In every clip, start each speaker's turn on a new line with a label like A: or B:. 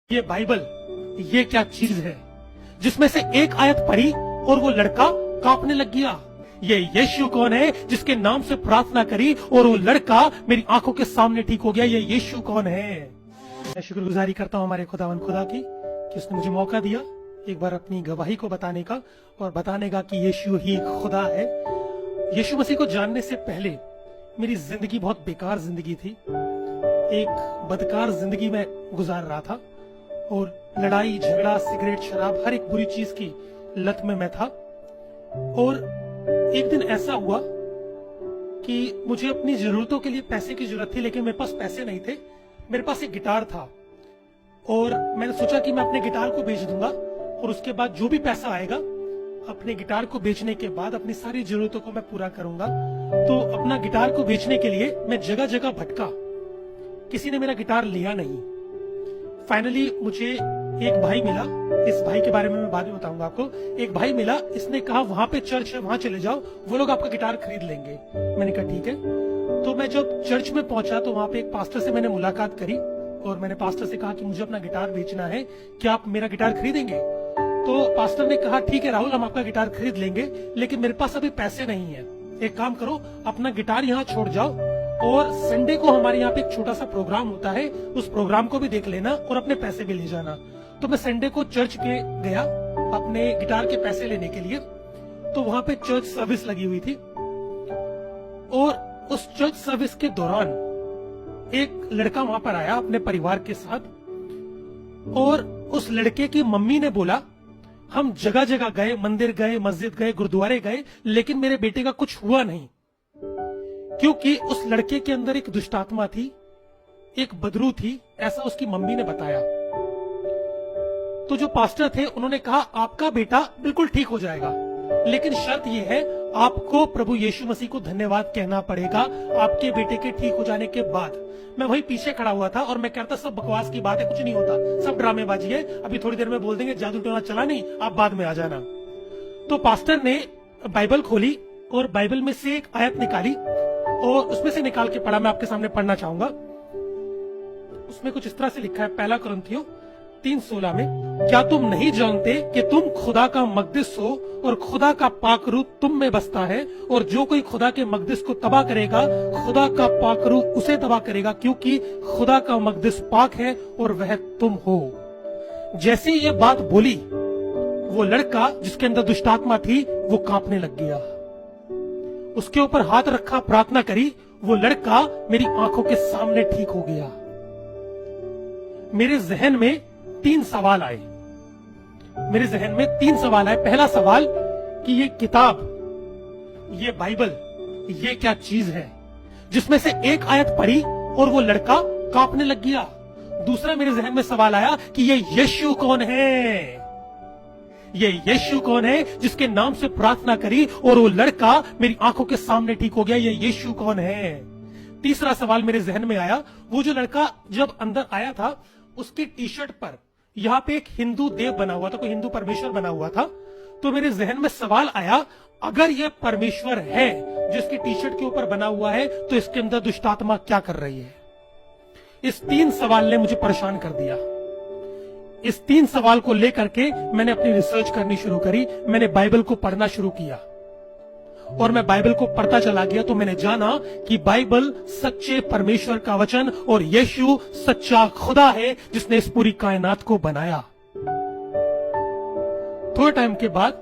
A: ये बाइबल, ये क्या चीज है जिसमें से एक आयत पढ़ी और वो लड़का कांपने लग गया। ये यीशु कौन है जिसके नाम से प्रार्थना करी और वो लड़का मेरी आंखों के सामने ठीक हो गया। ये यीशु कौन है? मैं शुक्रगुजारी करता हूँ हमारे खुदावन खुदा की कि उसने मुझे मौका दिया एक बार अपनी गवाही को बताने का और बताने का कि यीशु ही खुदा है। यीशु मसीह को जानने से पहले मेरी जिंदगी बहुत बेकार जिंदगी थी। एक बदकार जिंदगी में गुजार रहा था और लड़ाई झगड़ा सिगरेट शराब हर एक बुरी चीज की लत में मैं था। और एक दिन ऐसा हुआ कि मुझे अपनी जरूरतों के लिए पैसे की जरूरत थी, लेकिन मेरे पास पैसे नहीं थे। मेरे पास एक गिटार था और मैंने सोचा कि मैं अपने गिटार को बेच दूंगा और उसके बाद जो भी पैसा आएगा अपने गिटार को बेचने के बाद अपनी सारी जरूरतों को मैं पूरा करूंगा। तो अपना गिटार को बेचने के लिए मैं जगह जगह भटका, किसी ने मेरा गिटार लिया नहीं। फाइनली मुझे एक भाई मिला, इस भाई के बारे में मैं बाद में बताऊंगा आपको। एक भाई मिला, इसने कहा वहां पे चर्च है, वहां चले जाओ, वो लोग आपका गिटार खरीद लेंगे। मैंने कहा ठीक है। तो मैं जब चर्च में पहुंचा तो वहां पे एक पास्टर से मैंने मुलाकात करी और मैंने पास्टर से कहा कि मुझे अपना गिटार बेचना है, क्या आप मेरा गिटार खरीदेंगे? तो पास्टर ने कहा ठीक है राहुल, हम आपका गिटार खरीद लेंगे, लेकिन मेरे पास अभी पैसे नहीं है। एक काम करो, अपना गिटार यहाँ छोड़ जाओ और संडे को हमारे यहाँ पे एक छोटा सा प्रोग्राम होता है, उस प्रोग्राम को भी देख लेना और अपने पैसे भी ले जाना। तो मैं संडे को चर्च के गया अपने गिटार के पैसे लेने के लिए। तो वहां पे चर्च सर्विस लगी हुई थी और उस चर्च सर्विस के दौरान एक लड़का वहां पर आया अपने परिवार के साथ और उस लड़के की मम्मी ने बोला हम जगह जगह गए, मंदिर गए, मस्जिद गए, गुरुद्वारे गए, लेकिन मेरे बेटे का कुछ हुआ नहीं, क्योंकि उस लड़के के अंदर एक दुष्ट आत्मा थी, एक बदरू थी, ऐसा उसकी मम्मी ने बताया। तो जो पास्टर थे उन्होंने कहा आपका बेटा बिल्कुल ठीक हो जाएगा, लेकिन शर्त यह है आपको प्रभु यीशु मसीह को धन्यवाद कहना पड़ेगा आपके बेटे के ठीक हो जाने के बाद। मैं वहीं पीछे खड़ा हुआ था और मैं कहता सब बकवास की बात है, कुछ नहीं होता, सब ड्रामेबाजी है, अभी थोड़ी देर में बोल देंगे जादू टोना चला नहीं, आप बाद में आ जाना। तो पास्टर ने बाइबल खोली और बाइबल में से एक आयत निकाली और उसमें से निकाल के पढ़ा। मैं आपके सामने पढ़ना चाहूंगा। उसमें कुछ इस तरह से लिखा है, पहला कुरिन्थियों 3:16 में, क्या तुम नहीं जानते कि तुम खुदा का मकदस हो और खुदा का पाक रूह तुम में बसता है, और जो कोई खुदा के मकदस को तबाह करेगा खुदा का पाक रूह उसे तबाह करेगा, क्योंकि खुदा का मकदस पाक है और वह तुम हो। जैसे ये बात बोली वो लड़का जिसके अंदर दुष्टात्मा थी वो कांपने लग गया। उसके ऊपर हाथ रखा, प्रार्थना करी, वो लड़का मेरी आंखों के सामने ठीक हो गया। मेरे जहन में 3 सवाल आए। पहला सवाल कि ये किताब, ये बाइबल, ये क्या चीज है जिसमें से एक आयत पढ़ी और वो लड़का कांपने लग गया। दूसरा मेरे जहन में सवाल आया कि ये यीशु कौन है? ये यीशु कौन है जिसके नाम से प्रार्थना करी और वो लड़का मेरी आंखों के सामने ठीक हो गया? ये यीशु कौन है? तीसरा सवाल मेरे जहन में आया, वो जो लड़का जब अंदर आया था उसकी टी शर्ट पर यहाँ पे एक हिंदू देव बना हुआ था, कोई हिंदू परमेश्वर बना हुआ था। तो मेरे जहन में सवाल आया, अगर ये परमेश्वर है जिसकी टी शर्ट के ऊपर बना हुआ है तो इसके अंदर दुष्टात्मा क्या कर रही है? इस 3 सवाल ने मुझे परेशान कर दिया। इस 3 सवाल को लेकर के मैंने अपनी रिसर्च करनी शुरू करी। मैंने बाइबल को पढ़ना शुरू किया और मैं बाइबल को पढ़ता चला गया तो मैंने जाना कि बाइबल सच्चे परमेश्वर का वचन और यीशु सच्चा खुदा है जिसने इस पूरी कायनात को बनाया। थोड़े टाइम के बाद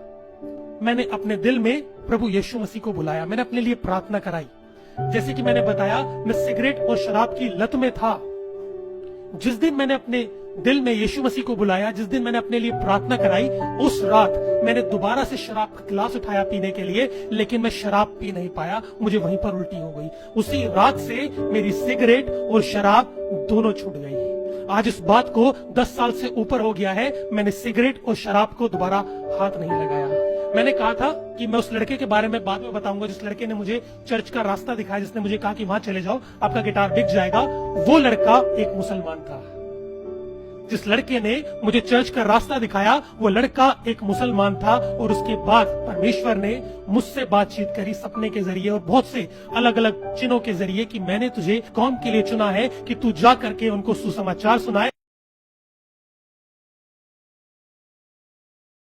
A: मैंने अपने दिल में प्रभु यीशु मसीह को बुलाया। मैंने अपने लिए प्रार्थना कराई। जैसे कि मैंने बताया, मैं सिगरेट और शराब की लत में था। जिस दिन मैंने अपने दिल में यीशु मसीह को बुलाया, जिस दिन मैंने अपने लिए प्रार्थना कराई, उस रात मैंने दोबारा से शराब का गिलास उठाया पीने के लिए, लेकिन मैं शराब पी नहीं पाया, मुझे वहीं पर उल्टी हो गई। उसी रात से मेरी सिगरेट और शराब दोनों छूट गई। आज इस बात को 10 साल से ऊपर हो गया है, मैंने सिगरेट और शराब को दोबारा हाथ नहीं लगाया। मैंने कहा था कि मैं उस लड़के के बारे में बाद में बताऊंगा, जिस लड़के ने मुझे चर्च का रास्ता दिखाया, जिसने मुझे कहा कि वहां चले जाओ आपका गिटार बिक जाएगा। वो लड़का एक मुसलमान था। जिस लड़के ने मुझे चर्च का रास्ता दिखाया वो लड़का एक मुसलमान था। और उसके बाद परमेश्वर ने मुझसे बातचीत करी सपने के जरिए और बहुत से अलग अलग चिन्हों के जरिए कि मैंने तुझे कौम के लिए चुना है कि तू जा करके उनको सुसमाचार सुनाए।